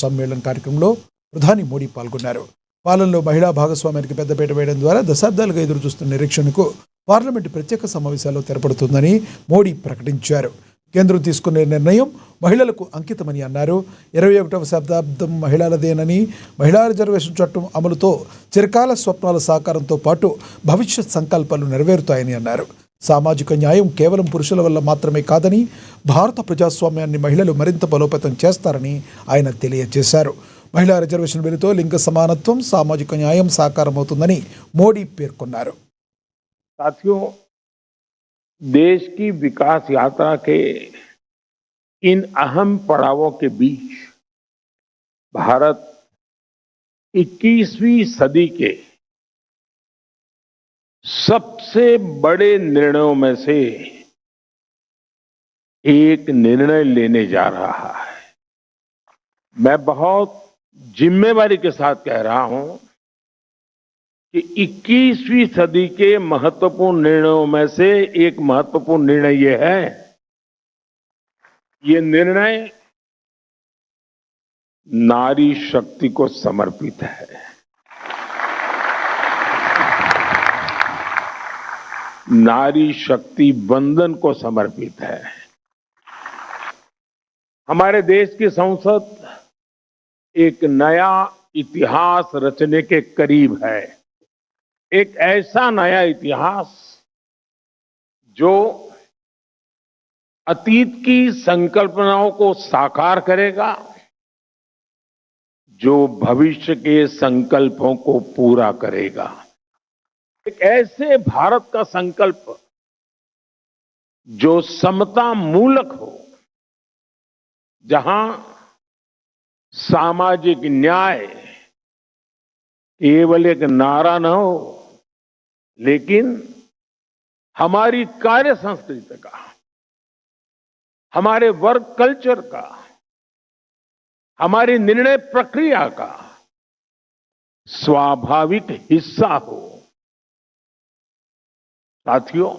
సమ్మేళనం కార్యక్రమంలో ప్రధాని మోడీ పాల్గొన్నారు. పాలనలో మహిళా భాగస్వామ్యానికి పెద్దపీట వేయడం ద్వారా దశాబ్దాలుగా ఎదురుచూస్తున్న నిరీక్షణకు పార్లమెంటు ప్రత్యేక సమావేశాల్లో తెరపడుతుందని మోడీ ప్రకటించారు. కేంద్రం తీసుకునే నిర్ణయం మహిళలకు అంకితమని అన్నారు. 21వ శతాబ్దం మహిళలదేనని, మహిళా రిజర్వేషన్ చట్టం అమలుతో చిరకాల స్వప్నాల సాకారంతో పాటు భవిష్యత్ సంకల్పాలు నెరవేరుతాయని అన్నారు. సామాజిక న్యాయం కేవలం పురుషుల వల్ల మాత్రమే కాదని, భారత ప్రజాస్వామ్యాన్ని మహిళలు మరింత బలోపేతం చేస్తారని ఆయన తెలియజేశారు. మహిళా రిజర్వేషన్ బిల్లుతో లింగ సమానత్వం, సామాజిక న్యాయం సాకారమవుతుందని మోడీ పేర్కొన్నారు. साथियों, देश की विकास यात्रा के इन अहम पड़ावों के बीच भारत 21वीं सदी के सबसे बड़े निर्णयों में से एक निर्णय लेने जा रहा है। मैं बहुत जिम्मेवारी के साथ कह रहा हूं कि 21वीं सदी के महत्वपूर्ण निर्णयों में से एक महत्वपूर्ण निर्णय ये है, ये निर्णय नारी शक्ति को समर्पित है। नारी शक्ति वंदन को समर्पित है। हमारे देश की संसद एक नया इतिहास रचने के करीब है। एक ऐसा नया इतिहास जो अतीत की संकल्पनाओं को साकार करेगा, जो भविष्य के संकल्पों को पूरा करेगा। एक ऐसे भारत का संकल्प जो समता मूलक हो, जहां सामाजिक न्याय केवल एक नारा न हो, लेकिन हमारी कार्य संस्कृति का, हमारे वर्क कल्चर का, हमारी निर्णय प्रक्रिया का स्वाभाविक हिस्सा हो। साथियों,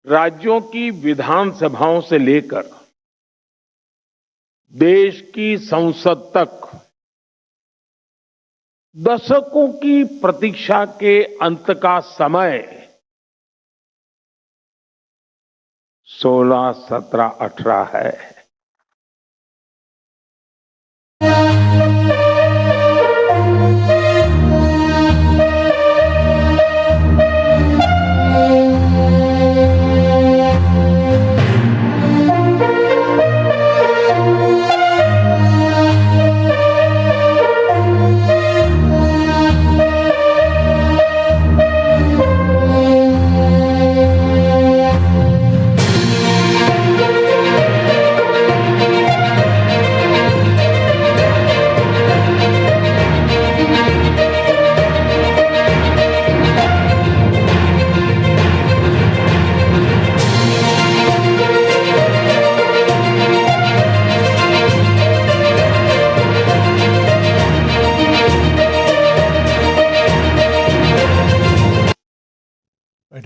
राज्यों की विधानसभाओं से लेकर देश की संसद तक दशकों की प्रतीक्षा के अंत का समय 16, 17, 18 है।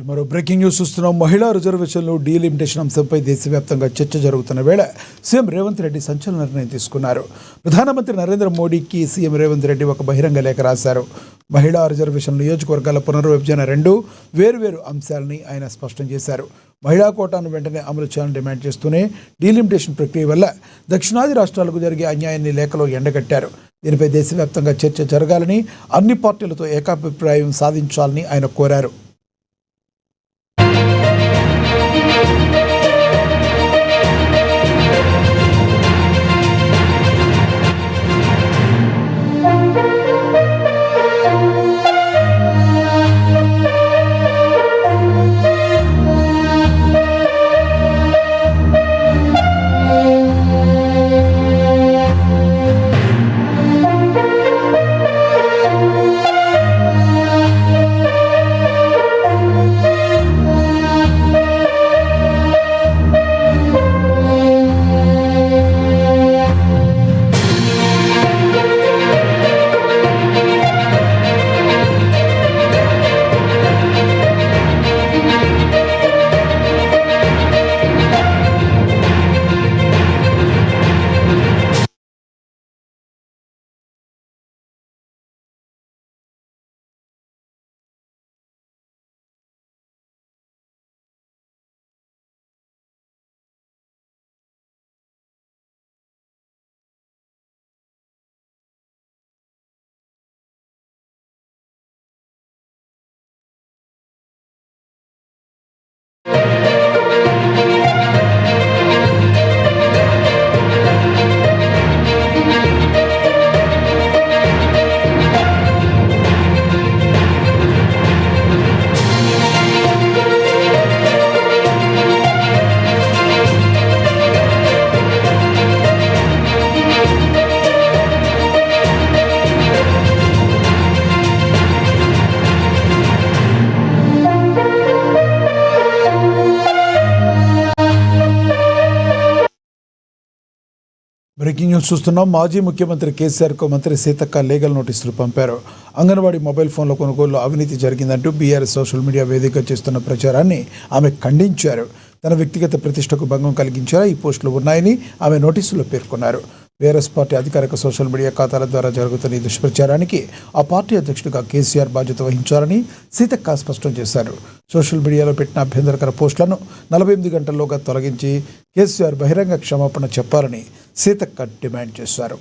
మరో బ్రేకింగ్ న్యూస్ చూస్తున్నాం. మహిళా రిజర్వేషన్లు డీలిమిటేషన్ అంశంపై దేశవ్యాప్తంగా చర్చ జరుగుతున్న వేళ సీఎం రేవంత్ రెడ్డి సంచలన నిర్ణయం తీసుకున్నారు. ప్రధానమంత్రి నరేంద్ర మోడీకి సీఎం రేవంత్ రెడ్డి ఒక బహిరంగ లేఖ రాశారు. మహిళా రిజర్వేషన్ నియోజకవర్గాల పునర్విభజన రెండు వేర్వేరు అంశాలని ఆయన స్పష్టం చేశారు. మహిళా కోటాను వెంటనే అమలు చేయాలని డిమాండ్ చేస్తూనే డీలిమిటేషన్ ప్రక్రియ వల్ల దక్షిణాది రాష్ట్రాలకు జరిగే అన్యాయాన్ని లేఖలో ఎండగట్టారు. దీనిపై దేశవ్యాప్తంగా చర్చ జరగాలని, అన్ని పార్టీలతో ఏకాభిప్రాయం సాధించాలని ఆయన కోరారు. బ్రేకింగ్ న్యూస్ చూస్తున్నాం. మాజీ ముఖ్యమంత్రి కేసీఆర్కు మంత్రి సీతక్క లీగల్ నోటీసులు పంపారు. అంగన్వాడీ మొబైల్ ఫోన్ల కొనుగోలులో అవినీతి జరిగిందంటూ బీఆర్ఎస్ సోషల్ మీడియా వేదిక చేస్తున్న ప్రచారాన్ని ఆమె ఖండించారు. తన వ్యక్తిగత ప్రతిష్టకు భంగం కలిగించేలా ఈ పోస్టులు ఉన్నాయని ఆమె నోటీసులో పేర్కొన్నారు. బీఆర్ఎస్ పార్టీ అధికారిక సోషల్ మీడియా ఖాతాల ద్వారా జరుగుతున్న ఈ దుష్ప్రచారానికి ఆ పార్టీ అధ్యక్షుడిగా కేసీఆర్ బాధ్యత వహించాలని సీతక్క స్పష్టం చేశారు. సోషల్ మీడియాలో పెట్టిన అభ్యంతరకర పోస్టులను 48 గంటల్లోగా తొలగించి కేసీఆర్ బహిరంగ క్షమాపణ చెప్పాలని సీతక్క డిమాండ్ చేశారు.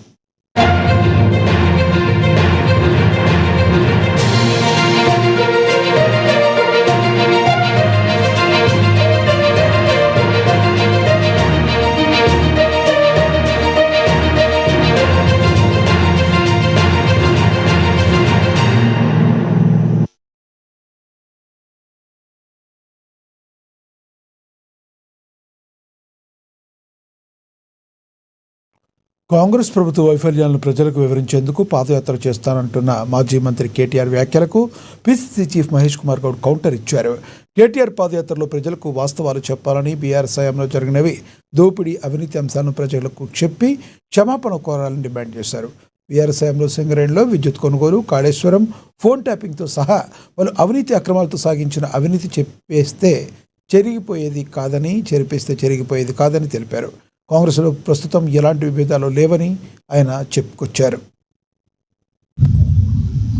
కాంగ్రెస్ ప్రభుత్వ వైఫల్యాలను ప్రజలకు వివరించేందుకు పాదయాత్ర చేస్తానంటున్న మాజీ మంత్రి కేటీఆర్ వ్యాఖ్యలకు PCC chief Mahesh Kumar Goud counter ఇచ్చారు. కేటీఆర్ పాదయాత్రలో ప్రజలకు వాస్తవాలు చెప్పాలని, బీఆర్ఎస్ హయాంలో జరిగినవి దోపిడీ, అవినీతి అంశాలను ప్రజలకు చెప్పి క్షమాపణ కోరాలని డిమాండ్ చేశారు. బీఆర్ఎస్ హయాంలో సింగరేణిలో విద్యుత్ కొనుగోలు, కాళేశ్వరం, ఫోన్ ట్యాపింగ్తో సహా వాళ్ళు అవినీతి అక్రమాలతో సాగించిన అవినీతి చెరిపిస్తే చెరిగిపోయేది కాదని తెలిపారు. కాంగ్రెస్లో ప్రస్తుతం ఎలాంటి విభేదాలు లేవని ఆయన చెప్పుకొచ్చారు.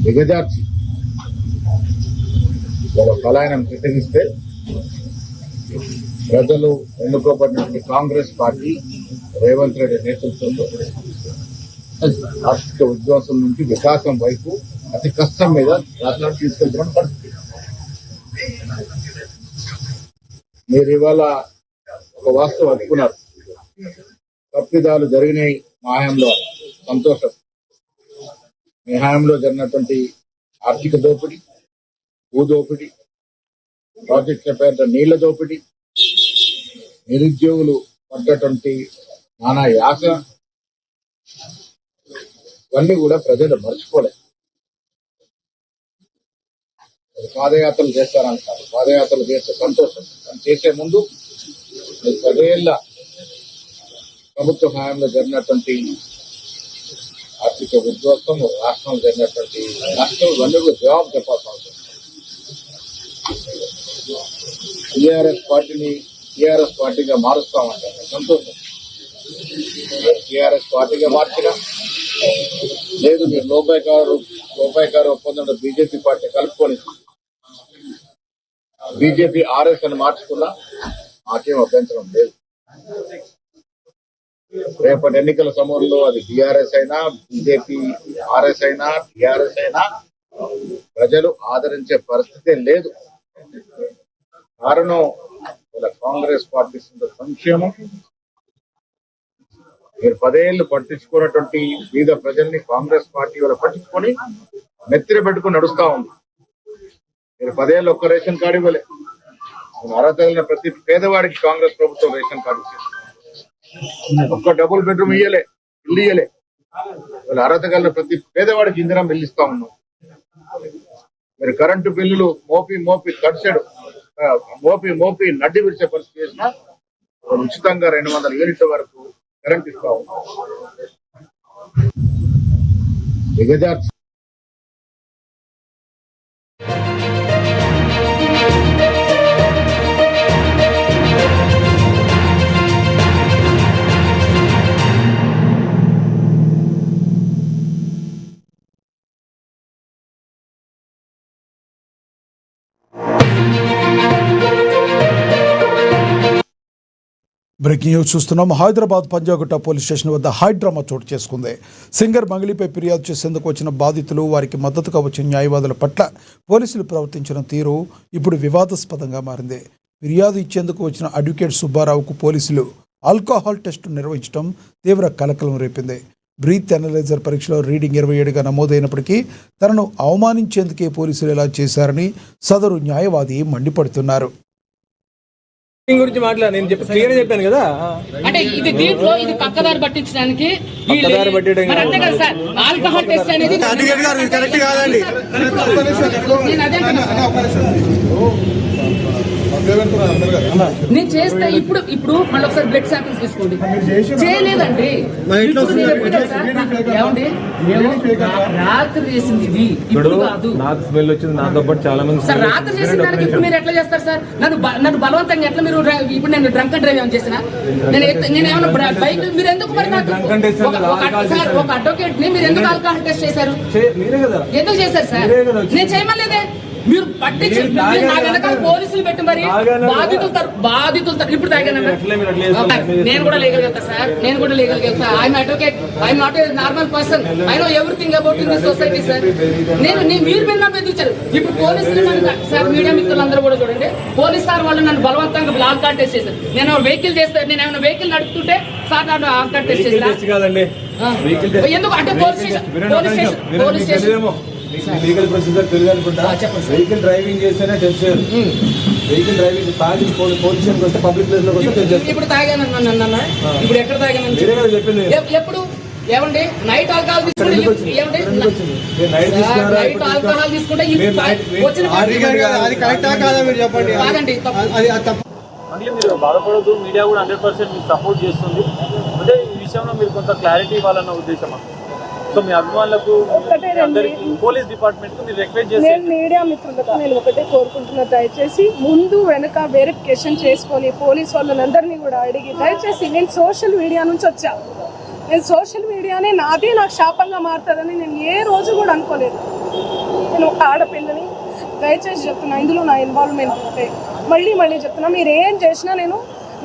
దిగజార్చి పలాయనం చిత్తగిస్తే ప్రజలు ఎన్నుకోబడిన కాంగ్రెస్ పార్టీ రేవంత్ రెడ్డి నేతృత్వంలో ఆర్థిక ఉద్వాసం నుంచి వికాసం వైపు అతి కష్టం మీద రాష్ట్రాన్ని తీసుకెళ్తున్న పరిస్థితి. మీరు ఇవాళ ఒక వాస్తవం అనుకున్నారు, తప్పిదాలు జరిగినాయి మా హయాంలో, సంతోషం. మీ హయాంలో జరిగినటువంటి ఆర్థిక దోపిడీ, భూదోపిడీ, ప్రాజెక్టుల పేరుతో నీళ్ల దోపిడీ, నిరుద్యోగులు పడ్డటువంటి నానా యాస, ఇవన్నీ కూడా ప్రజలు మర్చిపోలేదు. పాదయాత్రలు చేస్తారంటారు, పాదయాత్రలు చేస్తే సంతోషం. కానీ చేసే ముందు 10 ఏళ్ల ప్రభుత్వ హయాంలో జరిగినటువంటి ఆర్థిక విధ్వంసం, రాష్ట్రంలో జరిగినటువంటి నష్టం, ఇవన్నీ కూడా జవాబు చెప్పాల్సిన అవసరం. టీఆర్ఎస్ పార్టీగా మారుస్తామంటారు, సంతోషం. టీఆర్ఎస్ పార్టీగా మార్చినా లేదు, మీరు లోపాయకారు ఒప్పందంలో బీజేపీ పార్టీ కలుపుకొని బీజేపీ ఆర్ఎస్ అని మార్చుకున్నా మాకేం అభ్యంతరం లేదు. రేపటి ఎన్నికల సమయంలో అది టీఆర్ఎస్ అయినా, బీజేపీ ఆర్ఎస్ అయినా, టీఆర్ఎస్ అయినా ప్రజలు ఆదరించే పరిస్థితే లేదు. కారణం కాంగ్రెస్ పార్టీ సంక్షేమం. మీరు 10 ఏళ్లు పట్టించుకున్నటువంటి బీద ప్రజల్ని కాంగ్రెస్ పార్టీ వాళ్ళు పట్టించుకొని నెత్తిన పెట్టుకుని నడుస్తా ఉంది. మీరు 10 ఏళ్ళు ఒక్క రేషన్ కార్డు ఇవ్వలే. అర్హత కలిగిన ప్రతి పేదవాడికి కాంగ్రెస్ ప్రభుత్వం రేషన్ కార్డు ఇచ్చింది. ఒక్క డబుల్ బెడ్రూమ్ ఇల్లు ఇయ్యలే. వాళ్ళు అర్హత కలిగిన ప్రతి పేదవాడికి ఇందిరా బిల్లు ఇస్తా ఉన్నాం. మీరు కరెంటు బిల్లులు మోపి తడిచాడు, మోపి నడ్డి విడిచే పరిస్థితి చేసినా ఉచితంగా 200 యూనిట్ల వరకు కరెంట్ ఇస్తా ఉన్నాం. దిగజార్చి బ్రేకింగ్ న్యూస్ చూస్తున్నాం. హైదరాబాద్ పంజాగుట్ట పోలీస్ స్టేషన్ వద్ద హై డ్రామా చోటు చేసుకుంది. సింగర్ మంగళిపై ఫిర్యాదు చేసేందుకు వచ్చిన బాధితులు, వారికి మద్దతుగా వచ్చిన న్యాయవాదుల పట్ల పోలీసులు ప్రవర్తించిన తీరు ఇప్పుడు వివాదాస్పదంగా మారింది. ఫిర్యాదు ఇచ్చేందుకు వచ్చిన అడ్వకేట్ సుబ్బారావుకు పోలీసులు ఆల్కహాల్ టెస్టు నిర్వహించడం తీవ్ర కలకలం రేపింది. బ్రీత్ అనలైజర్ పరీక్షలో రీడింగ్ 27గా నమోదైనప్పటికీ తనను అవమానించేందుకే పోలీసులు ఇలా చేశారని సదరు న్యాయవాది మండిపడుతున్నారు. గురించి నేను చెప్పాను కదా, అంటే ఇది దీంట్లో ఇది పక్కదారి పట్టించడానికి అంతే కదా సార్. ఆల్కహాల్ టెస్ట్ అనేది కరెక్ట్ కాదండి. నేను అదే నేను చేస్తే ఇప్పుడు మళ్ళీ ఒకసారి బ్లడ్ శాంపిల్స్ తీసుకోండి. చేయలేదండి. ఇప్పుడు నేను ఎప్పుడు తెలుసా? ఏమండి రాత్రి చేసింది ఇది, ఇప్పుడు కాదు. నాకు స్మెల్ వచ్చింది, నాతో పాటు చాలా మంది. సార్ రాత్రి చేసిన దానికి ఇప్పుడు మీరు ఎట్లా చేస్తారు సార్? నన్ను బలవంతంగా ఎట్లా మీరు ఇప్పుడు నేను డ్రంక్ అండ్ డ్రైవ్ ఏమైనా చేసిన? నేను ఏమైనా బైక్ మీరు ఎందుకు మరి నాకు ఒక అడ్వకేట్ ని మీరు ఎందుకు ఆల్కహాల్ టెస్ట్ చేశారు? ఎందుకు చేశారు సార్? నేను చేయమలేదే. మీరు పట్టించి నా వెనకాల పోలీసులు పెట్టి మరి బాధితులు ఇప్పుడు తాగానన్నా నేను కూడా లీగల్ వెళ్తా సార్. నేను కూడా లీగల్ వెళ్తా. I'm advocate. I'm not a normal person. I know everything about in this society sir. మీరు నన్ను బెదిరించారు. ఇప్పుడు పోలీసులు సార్, మీడియా మిత్రులందరూ కూడా చూడండి, పోలీస్ సార్ వాళ్ళు నన్ను బలవంతంగా బ్లాక్ కార్డ్ టెస్ట్ చేశారు. నేను వెహికల్ చేస్తే, నేను ఏమైనా వెహికల్ నడుపుతుంటే సార్ నన్ను ఆల్కార్డ్ టెస్ట్ చేశారు. ఎందుకు అంటే police station legal procedure Telugu అనుకుంటా. వెహికల్ డ్రైవింగ్ చేస్తేనే టెస్ట్ చేయరు. వెహికల్ డ్రైవింగ్ తాగి పోలీస్ వస్తే పబ్లిక్ ప్లేస్ లో ఇప్పుడు తాగానన్నా. ఇప్పుడు ఎక్కడ తాగానని చెప్పింది ఎప్పుడు? ఏమండి నైట్ ఆల్కహాల్ తీసుకుంటే నైట్ ఆల్కహాల్ తీసుకుంటే అది కరెక్టా కాదా మీరు చెప్పండి. కాదండి, అంటే మీరు బాధపడద్దు, మీడియా కూడా 100% మీకు సపోర్ట్ చేస్తుంది. అంటే ఈ విషయంలో మీరు కొంత క్లారిటీ ఇవ్వాలన్న ఉద్దేశం. సో మీ అభిమానులకు, పోలీస్ డిపార్ట్మెంట్ కు మీరు రిక్వెస్ట్ చేసి, నేను మీడియా మిత్రులకు నేను ఒకటే కోరుకుంటున్నా, దయచేసి ముందు వెనక వెరిఫికేషన్ చేసుకొని పోలీస్ వాళ్ళందరినీ కూడా అడిగి, దయచేసి నేను సోషల్ మీడియా నుంచి వచ్చా. నేను సోషల్ మీడియానే నాకు శాపంగా మారుతుందని నేను ఏ రోజు కూడా అనుకోలేదు. నేను ఒక ఆడపిల్లని, దయచేసి చెప్తున్నా, ఇందులో నా ఇన్వాల్వ్మెంట్ ఉంటే మళ్ళీ చెప్తున్నా, మీరు ఏం చేసినా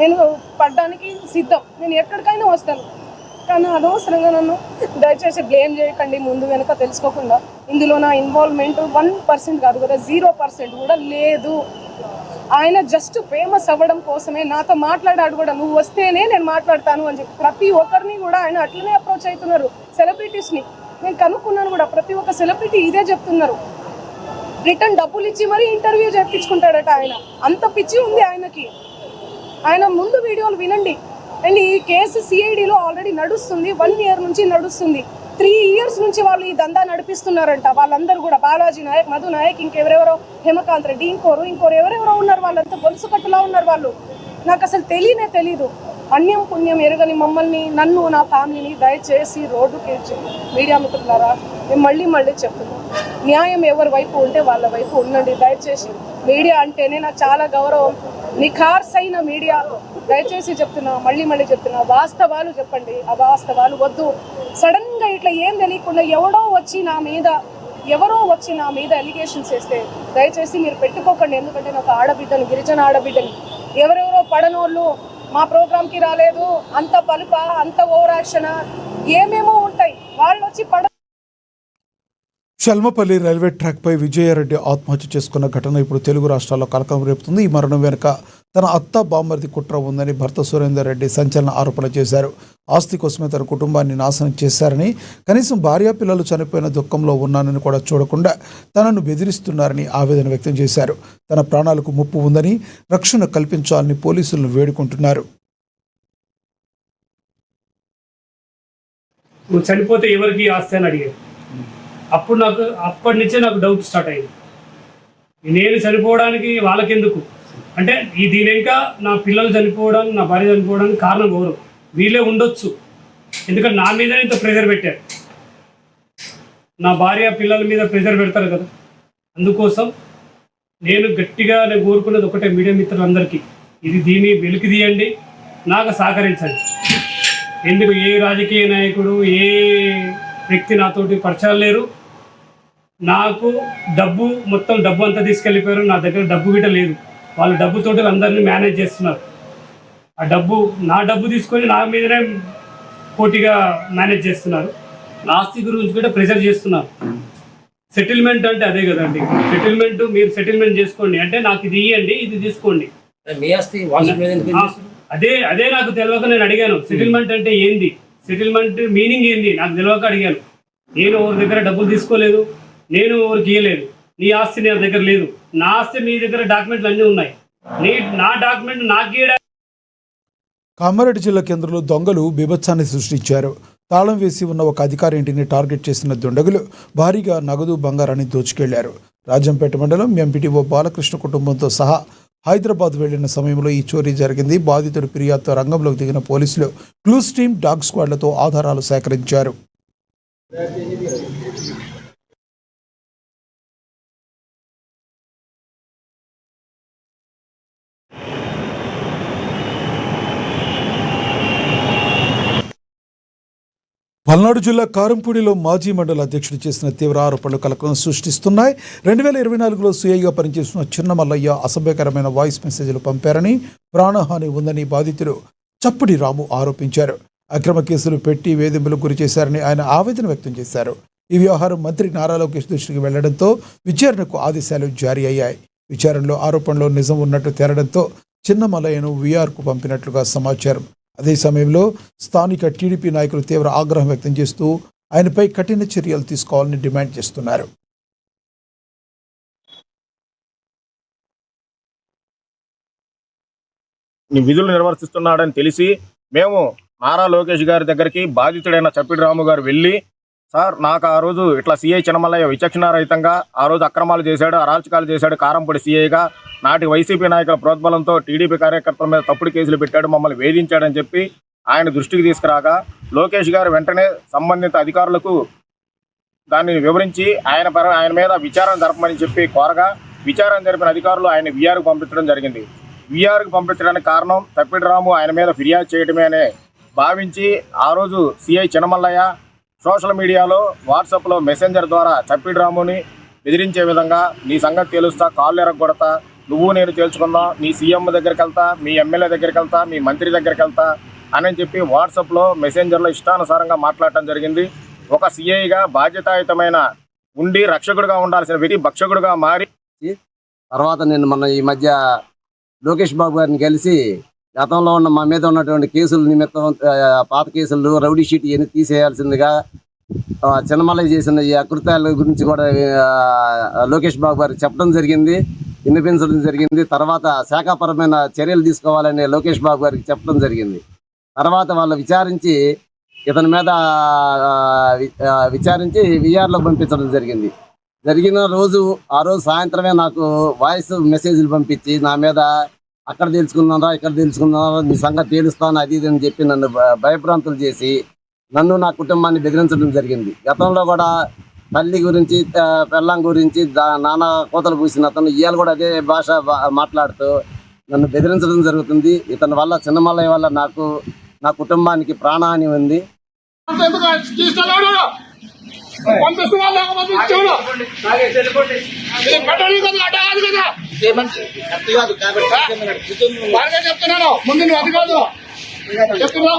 నేను పడ్డానికి సిద్ధం. నేను ఎక్కడికైనా వస్తాను. కానీ అనవసరంగా నన్ను దయచేసి బ్లేమ్ చేయకండి ముందు వెనక తెలుసుకోకుండా. ఇందులో నా ఇన్వాల్వ్మెంట్ 1% కాదు కదా, 0% కూడా లేదు. ఆయన జస్ట్ ఫేమస్ అవ్వడం కోసమే నాతో మాట్లాడాడు కూడా. నువ్వు వస్తేనే నేను మాట్లాడతాను అని చెప్పి ప్రతి ఒక్కరిని కూడా ఆయన అట్లనే అప్రోచ్ అవుతున్నారు. సెలబ్రిటీస్ని నేను కనుక్కున్నాను కూడా, ప్రతి ఒక్క సెలబ్రిటీ ఇదే చెప్తున్నారు. రిటర్న్ డబ్బులు ఇచ్చి మరీ ఇంటర్వ్యూ చేయించుకుంటాడట ఆయన. అంత పిచ్చి ఉంది ఆయనకి. ఆయన ముందు వీడియోలు వినండి. అండ్ ఈ కేసు సిఐడిలో ఆల్రెడీ నడుస్తుంది. 1 year నుంచి నడుస్తుంది. 3 years నుంచి వాళ్ళు ఈ దందా నడిపిస్తున్నారంట. వాళ్ళందరూ కూడా బాలాజీ నాయక్, మధు నాయక్, ఇంకెవరెవరో, హేమకాంత్ రెడ్డి, ఇంకోరు ఎవరెవరో ఉన్నారు. వాళ్ళంతా గొలుసు కట్టులా ఉన్నారు వాళ్ళు. నాకు అసలు తెలీదు. అన్యం పుణ్యం ఎరగని మమ్మల్ని, నన్ను, నా ఫ్యామిలీని దయచేసి రోడ్డుకి మీడియా మిత్రులారా మేము మళ్ళీ చెప్తున్నాం, న్యాయం ఎవరి వైపు ఉంటే వాళ్ళ వైపు ఉండండి. దయచేసి మీడియా అంటేనే నాకు చాలా గౌరవం. నిఖార్సైన మీడియా, దయచేసి చెప్తున్నా, మళ్ళీ చెప్తున్నా, వాస్తవాలు చెప్పండి. అవాస్తవాలు వద్దు. సడన్గా ఇట్లా ఏం తెలియకుండా ఎవరో వచ్చి నా మీద ఎలిగేషన్స్ వేస్తే దయచేసి మీరు పెట్టుకోకండి. ఎందుకంటే నాకు ఆడబిడ్డను, గిరిజన ఆడబిడ్డని, ఎవరెవరో పడనోళ్ళు మా ప్రోగ్రామ్కి రాలేదు, అంత పలుప, అంత ఓవర్ యాక్షన్ ఏమేమో ఉంటాయి. వాళ్ళు వచ్చి షల్మపల్లి రైల్వే ట్రాక్పై విజయారెడ్డి ఆత్మహత్య చేసుకున్న ఘటన ఇప్పుడు తెలుగు రాష్ట్రాల్లో కలకలం రేపుతుంది. ఈ మరణం వెనుక తన అత్త బామ్మర్ది కుట్ర ఉందని భర్త సురేందర్ రెడ్డి సంచలన ఆరోపణ చేశారు. ఆస్తి కోసమే తన కుటుంబాన్ని నాశనం చేశారని, కనీసం భార్యా పిల్లలు చనిపోయిన దుఃఖంలో ఉన్నానని కూడా చూడకుండా తనను బెదిరిస్తున్నారని ఆవేదన వ్యక్తం చేశారు. తన ప్రాణాలకు ముప్పు ఉందని, రక్షణ కల్పించాలని పోలీసులను వేడుకుంటున్నారు. నువ్వు చనిపోతే ఎవరికి ఆస్తి అని అడిగారు. అప్పటి నుంచే నాకు డౌట్ స్టార్ట్ అయింది. నేను చనిపోవడానికి వాళ్ళకెందుకు అంటే, దీని ఇంకా నా పిల్లలు చనిపోవడానికి, నా భార్య చనిపోవడానికి కారణం ఎవరు? వీళ్ళే ఉండొచ్చు. ఎందుకంటే నా మీదనే ఇంత ప్రెషర్ పెట్టారు. నా భార్య పిల్లల మీద ప్రెషర్ పెడతారు కదా. అందుకోసం నేను గట్టిగా కోరుకున్నది ఒకటే, మీడియా మిత్రులందరికీ, దీన్ని వెలికి తీయండి, నాకు సహకరించండి. ఎందుకు ఏ రాజకీయ నాయకుడు, ఏ వ్యక్తి నాతోటి పరిచయాలు లేరు. నాకు మొత్తం డబ్బు అంతా తీసుకెళ్ళిపోయారు. నా దగ్గర డబ్బు గిట్ట లేదు. వాళ్ళు డబ్బుతోటి అందరినీ మేనేజ్ చేస్తున్నారు. నా డబ్బు తీసుకొని నా మీదనే పోటీగా మేనేజ్ చేస్తున్నారు. నా ఆస్తి గురించి కూడా ప్రెషర్ చేస్తున్నారు. సెటిల్మెంట్ అంటే అదే కదండి. మీరు సెటిల్మెంట్ చేసుకోండి అంటే, నాకు ఇది ఇవ్వండి, ఇది తీసుకోండి. అదే నాకు తెలియక నేను అడిగాను, సెటిల్మెంట్ అంటే ఏంది, సెటిల్మెంట్ మీనింగ్ ఏంది నాకు తెలియక అడిగాను. నేను ఎవరి దగ్గర డబ్బులు తీసుకోలేదు, నేను ఎవరికి ఇవ్వలేదు. నీ ఆస్తి నా దగ్గర లేదు, నా ఆస్తి నీ దగ్గర డాక్యుమెంట్లు అన్నీ ఉన్నాయి. నా డాక్యుమెంట్ నాకే. కామారెడ్డి జిల్లా కేంద్రంలో దొంగలు బీభత్సాన్ని సృష్టించారు. తాళం వేసి ఉన్న ఒక అధికారి ఇంటిని టార్గెట్ చేసిన దుండగులు భారీగా నగదు, బంగారాన్ని దోచుకెళ్లారు. రాజంపేట మండలం ఎంపీటీఓ బాలకృష్ణ కుటుంబంతో సహా హైదరాబాద్ వెళ్లిన సమయంలో ఈ చోరీ జరిగింది. బాధితుడి ఫిర్యాదుతో రంగంలోకి దిగిన పోలీసులు క్లూస్ టీమ్, డాగ్ స్క్వాడ్లతో ఆధారాలు సేకరించారు. పల్నాడు జిల్లా కారంపూడిలో మాజీ మండల అధ్యక్షుడు చేసిన తీవ్ర ఆరోపణలు కలకలం సృష్టిస్తున్నాయి. 2024లో సీఐగా పనిచేస్తున్న చిన్న మల్లయ్య అసభ్యకరమైన వాయిస్ మెసేజ్లు పంపారని, ప్రాణహాని ఉందని బాధితుడు చప్పుడి రాము ఆరోపించారు. అక్రమ కేసులు పెట్టి వేధింపులకు గురి చేశారని ఆయన ఆవేదన వ్యక్తం చేశారు. ఈ వ్యవహారం మంత్రి నారా లోకేష్ దృష్టికి వెళ్లడంతో విచారణకు ఆదేశాలు జారీ అయ్యాయి. విచారణలో ఆరోపణలో నిజం ఉన్నట్టు తేలడంతో చిన్న మల్లయ్యను వీఆర్కు పంపినట్లుగా సమాచారం. అదే సమయంలో స్థానిక టీడీపీ నాయకులు తీవ్ర ఆగ్రహం వ్యక్తం చేస్తూ ఆయనపై కఠిన చర్యలు తీసుకోవాలని డిమాండ్ చేస్తున్నారు. విధులు నిర్వర్తిస్తున్నాడని తెలిసి మేము నారా లోకేష్ గారి దగ్గరికి బాధితుడైన చప్పిడి రాము గారు వెళ్ళి, సార్ నాకు ఆ రోజు ఇట్లా సీఐ చిన్నమల్లయ్య విచక్షణారహితంగా ఆ రోజు అక్రమాలు చేశాడు, అరాచకాలు చేశాడు, కారంపొడి సీఐగా నాటి వైసీపీ నాయకుల ప్రోద్బలంతో టీడీపీ కార్యకర్తల మీద తప్పుడు కేసులు పెట్టాడు, మమ్మల్ని వేధించాడని చెప్పి ఆయన దృష్టికి తీసుకురాగా లోకేష్ గారు వెంటనే సంబంధిత అధికారులకు దాన్ని వివరించి ఆయన మీద విచారణ జరపమని చెప్పి కోరగా, విచారణ జరిపిన అధికారులు ఆయన వీఆర్కు పంపించడం జరిగింది. వీఆర్కు పంపించడానికి కారణం చప్పిడి రాము ఆయన మీద ఫిర్యాదు చేయడమే అనే భావించి ఆ రోజు సీఐ చిన్నమల్లయ్య సోషల్ మీడియాలో, వాట్సాప్లో మెసెంజర్ ద్వారా చప్పిడి రాముని బెదిరించే విధంగా, నీ సంగతి తేలుస్తా, కాళ్ళు ఎరగొడతా, నువ్వు నేను తేల్చుకుందాం, నీ సీఎం దగ్గరికి వెళ్తా, మీ ఎమ్మెల్యే దగ్గరికి వెళ్తా, మీ మంత్రి దగ్గరికి వెళ్తా అని చెప్పి వాట్సాప్లో మెసెంజర్లో ఇష్టానుసారంగా మాట్లాడటం జరిగింది. ఒక సీఐగా బాధ్యతాయుతమైన ఉండి రక్షకుడిగా ఉండాల్సిన వ్యక్తి భక్షకుడిగా మారి, తర్వాత నేను మొన్న ఈ మధ్య లోకేష్ బాబు గారిని కలిసి గతంలో ఉన్న మా మీద ఉన్నటువంటి కేసుల నిమిత్తం పాత కేసులు, రౌడీ షీట్ ఇవన్నీ తీసేయాల్సిందిగా, చిన్నమల్లయ్య చేసిన ఈ అకృత్యాల గురించి కూడా లోకేష్ బాబు గారికి చెప్పడం జరిగింది, వినిపించడం జరిగింది. తర్వాత శాఖాపరమైన చర్యలు తీసుకోవాలని లోకేష్ బాబు గారికి చెప్పడం జరిగింది. తర్వాత వాళ్ళు విచారించి ఇతని మీద విచారించి వీఆర్లో పంపించడం జరిగింది. జరిగిన రోజు ఆ రోజు సాయంత్రమే నాకు వాయిస్ మెసేజ్లు పంపించి నా మీద అక్కడ తెలుసుకున్నారా, ఇక్కడ తెలుసుకున్నారా, నీ సంగతి తేలుస్తాను అది ఇది అని చెప్పి నన్ను భయభ్రాంతులు చేసి నన్ను, నా కుటుంబాన్ని బెదిరించడం జరిగింది. గతంలో కూడా తల్లి గురించి, పెళ్ళాం గురించి నానా కోతలు పూసిన అతను ఇవాళ కూడా అదే భాష మాట్లాడుతూ నన్ను బెదిరించడం జరుగుతుంది. ఇతని వల్ల చిన్నమల్లయ్య వల్ల నాకు, నా కుటుంబానికి ప్రాణహాని ఉంది. చెప్తున్నాను ముందు నువ్వు అది కాదు చెప్తున్నావు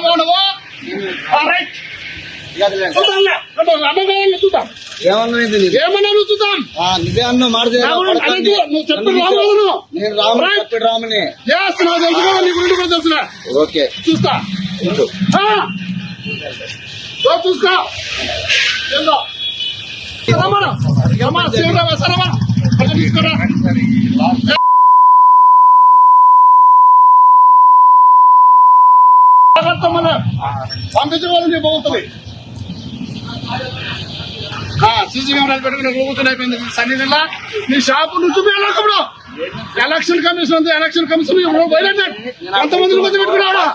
ఏమన్నా చూద్దాం, నువ్వే అన్న మాట నువ్వు చెప్పిన రాముని తెలుసు. ఓకే చూస్తా చూస్తా పంపించడం బాగుంటుంది. సీసీ కెమెరాలు పెట్టుకుని కూర్చుని సన్నిధిలో నీ షాపు నుంచి వెళ్ళప్పుడు ఎలక్షన్ కమిషన్ ఉంది, ఎలక్షన్ కమిషన్ ఎంతమందిని కొంచెం పెట్టుకున్నాడా,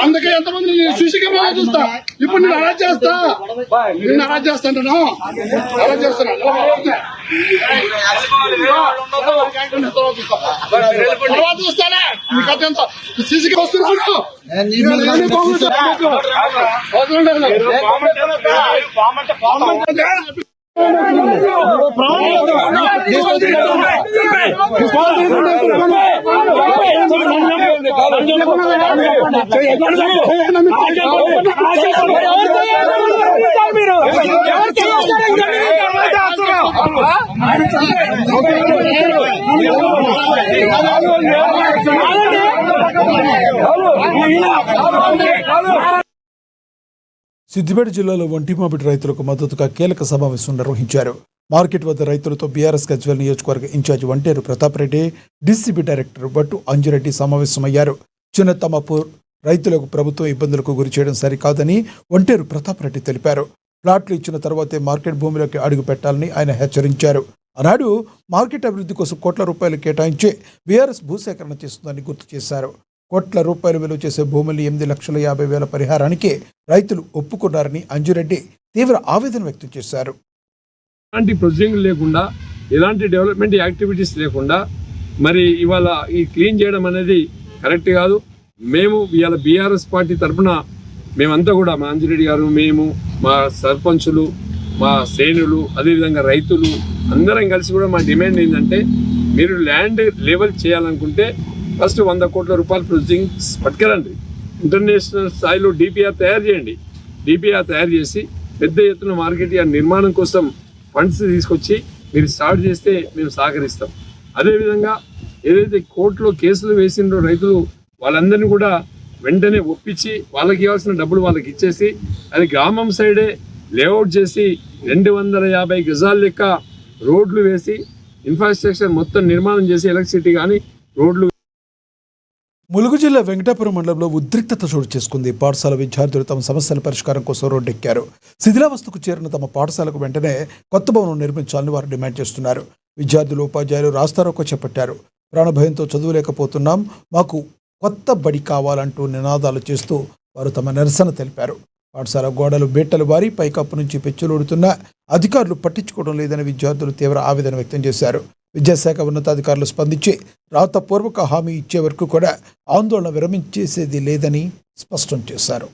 అందుకే ఎంతమంది సీసీ కెమెరా చూస్తా. ఇప్పుడు నేను అరెస్ట్ చేస్తా, నిన్ను అరెస్ట్ చేస్తాను, అరెస్ట్ చేస్తున్నా. తర్వాత చూస్తానే నీకు అత్యంత సీసీకి వస్తున్నాడు. సిద్దిపేట జిల్లాలో వంటిమామిడి రైతులకు మద్దతుగా కీలక సమావేశం నిర్వహించారు. మార్కెట్ వద్ద రైతులతో బీఆర్ఎస్ గజ్వేల్ నియోజకవర్గ incharge Vanteru Pratap Reddy, DCB director Battu Anjireddy సమావేశమయ్యారు. చిన్న తమ్మపూర్ రైతులకు ప్రభుత్వం ఇబ్బందులకు గురి చేయడం సరికాదని వంటేరు ప్రతాప్ రెడ్డి తెలిపారు. ప్లాట్లు ఇచ్చిన తర్వాతే మార్కెట్ భూమిలోకి అడుగు పెట్టాలని ఆయన హెచ్చరించారు. ఆనాడు మార్కెట్ అభివృద్ధి కోసం కోట్ల రూపాయలు కేటాయించి బీఆర్ఎస్ భూసేకరణ చేస్తుందని గుర్తు చేశారు. కోట్ల రూపాయలు విలువ చేసే భూముల్ని 8,50,000 పరిహారానికి రైతులు ఒప్పుకున్నారని అంజిరెడ్డి తీవ్ర ఆవేదన వ్యక్తం చేశారు. ఎలాంటి ప్రొసీడింగ్ లేకుండా, ఎలాంటి డెవలప్మెంట్ యాక్టివిటీస్ లేకుండా మరి ఇవాళ ఈ క్లీన్ చేయడం అనేది కరెక్ట్ కాదు. మేము ఇవాళ బీఆర్ఎస్ పార్టీ తరఫున మేమంతా కూడా, మా అంజిరెడ్డి గారు, మేము, మా సర్పంచులు, మా శ్రేణులు, అదేవిధంగా రైతులు అందరం కలిసి కూడా మా డిమాండ్ ఏంటంటే, మీరు ల్యాండ్ లెవెల్ చేయాలనుకుంటే ఫస్ట్ 100 కోట్ల రూపాయలు ప్రొసీడింగ్స్ పట్టుకెళ్ళండి. ఇంటర్నేషనల్ స్థాయిలో డిపిఆర్ తయారు చేయండి. డిపిఆర్ తయారు చేసి పెద్ద ఎత్తున మార్కెట్ యార్డ్ నిర్మాణం కోసం ఫండ్స్ తీసుకొచ్చి మీరు స్టార్ట్ చేస్తే మేము సహకరిస్తాం. అదేవిధంగా ఏదైతే కోర్టులో కేసులు వేసిండ్రో రైతులు, వాళ్ళందరినీ కూడా వెంటనే ఒప్పించి వాళ్ళకి ఇవ్వాల్సిన డబ్బులు వాళ్ళకి ఇచ్చేసి, అది గ్రామం సైడే లేఅవుట్ చేసి 250 గజాల లెక్క రోడ్లు వేసి ఇన్ఫ్రాస్ట్రక్చర్ మొత్తం నిర్మాణం చేసి ఎలక్ట్రిసిటీ కానీ రోడ్లు. ములుగు జిల్లా వెంకటాపురం మండలంలో ఉద్రిక్తత చోటు చేసుకుంది. పాఠశాల విద్యార్థులు తమ సమస్యల పరిష్కారం కోసం రోడ్డెక్కారు. శిథిలావస్థకు చేరిన తమ పాఠశాలకు వెంటనే కొత్త భవనం నిర్మించాలని వారు డిమాండ్ చేస్తున్నారు. విద్యార్థులు, ఉపాధ్యాయులు రాస్తారోకో చేపట్టారు. ప్రాణభయంతో చదువులేకపోతున్నాం, మాకు కొత్త బడి కావాలంటూ నినాదాలు చేస్తూ వారు తమ నిరసన తెలిపారు. పాఠశాల గోడలు బీటలు వారి పైకప్పు నుంచి పెచ్చులుడుతున్నా అధికారులు పట్టించుకోవడం లేదని విద్యార్థులు తీవ్ర ఆవేదన వ్యక్తం చేశారు. విద్యాశాఖ ఉన్నతాధికారులు స్పందించి రాతపూర్వక హామీ ఇచ్చే వరకు కూడా ఆందోళన విరమించేసేది లేదని స్పష్టం చేశారు.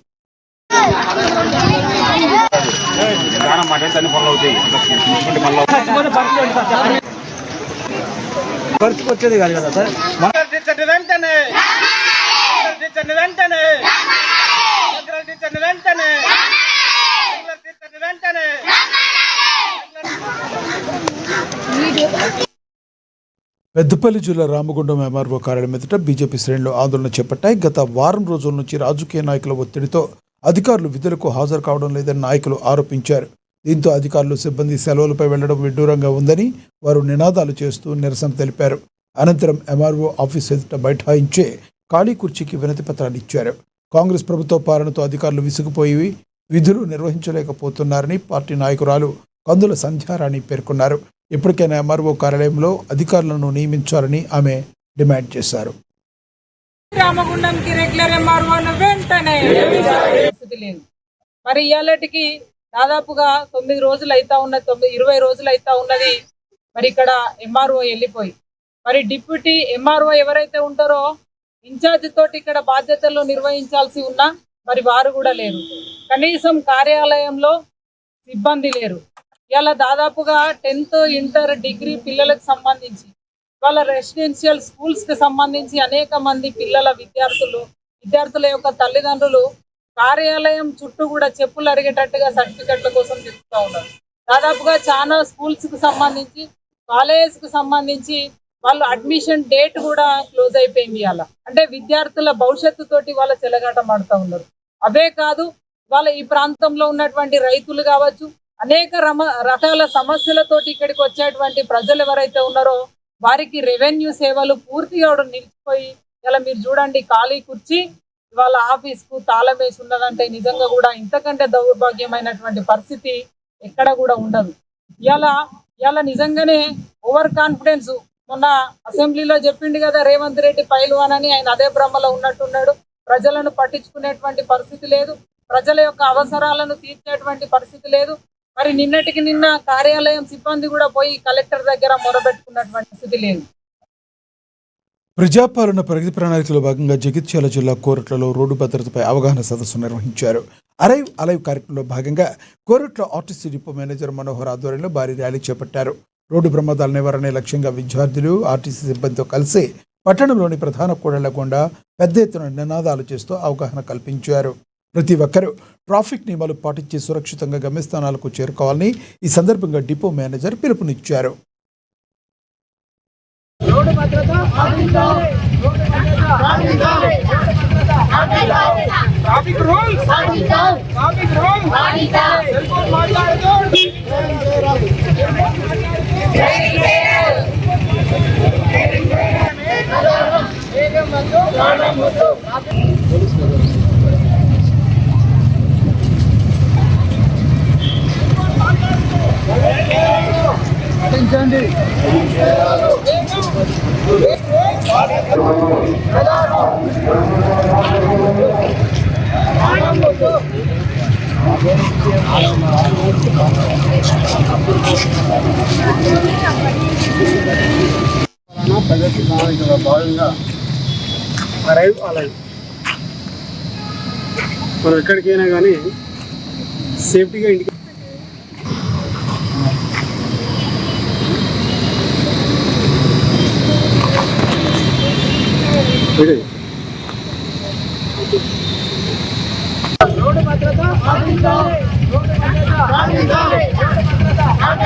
పెద్దపల్లి జిల్లా రామగుండం ఎంఆర్ఓ కార్యాలయం ఎదుట బీజేపీ శ్రేణులు ఆందోళన చేపట్టాయి. గత వారం రోజుల నుంచి రాజకీయ నాయకుల ఒత్తిడితో అధికారులు విధులకు హాజరు కావడం లేదని నాయకులు ఆరోపించారు. దీంతో అధికారులు, సిబ్బంది సెలవులపై వెళ్లడం విడ్డూరంగా ఉందని వారు నినాదాలు చేస్తూ నిరసన తెలిపారు. అనంతరం ఎంఆర్ఓ ఆఫీస్ ఎదుట బైఠాయించి ఖాళీ కుర్చీకి వినతి పత్రాలు ఇచ్చారు. కాంగ్రెస్ ప్రభుత్వ పాలనతో అధికారులు విసిగిపోయి విధులు నిర్వహించలేకపోతున్నారని పార్టీ నాయకురాలు కందుల సంధ్యారాణి పేర్కొన్నారు. ఇప్పటికైనా ఎంఆర్ఓ కార్యాలయంలో అధికారులను నియమించాలని ఆమె డిమాండ్ చేశారు. రామగుండంకి రెగ్యులర్ ఎంఆర్ఓను వెంటనే లేదు. మరి ఇవాళకి దాదాపుగా 9 రోజులు అవుతా ఉన్నది, 20 రోజులు అవుతా ఉన్నది. మరి ఇక్కడ ఎంఆర్ఓ వెళ్ళిపోయి, మరి డిప్యూటీ ఎంఆర్ఓ ఎవరైతే ఉంటారో ఇన్ఛార్జ్ తోటి ఇక్కడ బాధ్యతలు నిర్వహించాల్సి ఉన్నా మరి వారు కూడా లేరు. కనీసం కార్యాలయంలో సిబ్బంది లేరు. ఇలా దాదాపుగా 10th, ఇంటర్, డిగ్రీ పిల్లలకు సంబంధించి, వాళ్ళ రెసిడెన్షియల్ స్కూల్స్కి సంబంధించి అనేక మంది పిల్లల విద్యార్థుల యొక్క తల్లిదండ్రులు కార్యాలయం చుట్టూ కూడా చెప్పులు అరిగేటట్టుగా సర్టిఫికెట్ల కోసం తిరుగుతూ ఉన్నారు. దాదాపుగా చాలా స్కూల్స్కి సంబంధించి, కాలేజ్కి సంబంధించి వాళ్ళు అడ్మిషన్ డేట్ కూడా క్లోజ్ అయిపోయింది. అలా అంటే విద్యార్థుల భవిష్యత్తుతోటి వాళ్ళ చెలగాటం ఆడుతూ ఉన్నారు. అవే కాదు, వాళ్ళ ఈ ప్రాంతంలో ఉన్నటువంటి రైతులు కావచ్చు, అనేక రకాల సమస్యలతోటి ఇక్కడికి వచ్చేటువంటి ప్రజలు ఎవరైతే ఉన్నారో వారికి రెవెన్యూ సేవలు పూర్తిగా నిలిచిపోయి, ఇలా మీరు చూడండి ఖాళీ కుర్చీ వాళ్ళ ఆఫీస్కు తాళం వేసి ఉన్నదంటే నిజంగా కూడా ఇంతకంటే దౌర్భాగ్యమైనటువంటి పరిస్థితి ఎక్కడ కూడా ఉండదు. ఇలా నిజంగానే ఓవర్ కాన్ఫిడెన్స్. మొన్న అసెంబ్లీలో చెప్పిండు కదా రేవంత్ రెడ్డి పైల్వాన్ అని, ఆయన అదే భ్రమలో ఉన్నట్టున్నాడు. ప్రజలను పట్టించుకునేటువంటి పరిస్థితి లేదు, ప్రజల యొక్క అవసరాలను తీర్చేటువంటి పరిస్థితి లేదు. మరి నిన్నటికి నిన్న కార్యాలయం సిబ్బంది కూడా పోయి కలెక్టర్ దగ్గర మొరబెట్టుకున్నటువంటి స్థితి లేదు. ప్రజాపాలన ప్రగతి ప్రణాళికలో భాగంగా జగిత్యాల జిల్లా కోరట్లలో రోడ్డు భద్రతపై అవగాహన సదస్సు నిర్వహించారు. అరైవ్ అలైవ్ కార్యక్రమంలో భాగంగా Koratla RTC depot manager Manohar ఆధ్వర్యంలో భారీ ర్యాలీ చేపట్టారు. రోడ్డు ప్రమాదాల నివారణే లక్ష్యంగా విద్యార్థులు, ఆర్టీసీ సిబ్బందితో కలిసి పట్టణంలోని ప్రధాన కూడళ్ల గుండా పెద్ద ఎత్తున నినాదాలు చేస్తూ అవగాహన కల్పించారు. ప్రతి ఒక్కరూ ట్రాఫిక్ నియమాలు పాటించి సురక్షితంగా గమ్యస్థానాలకు చేరుకోవాలని ఈ సందర్భంగా డిపో మేనేజర్ పిలుపునిచ్చారు. ప్రగతి ప్రణాళికలో భాగంగా అరైవ్ అలైవ్ మనం ఎక్కడికైనా కానీ సేఫ్టీగా ఇంటికి రోడ్డు భద్రత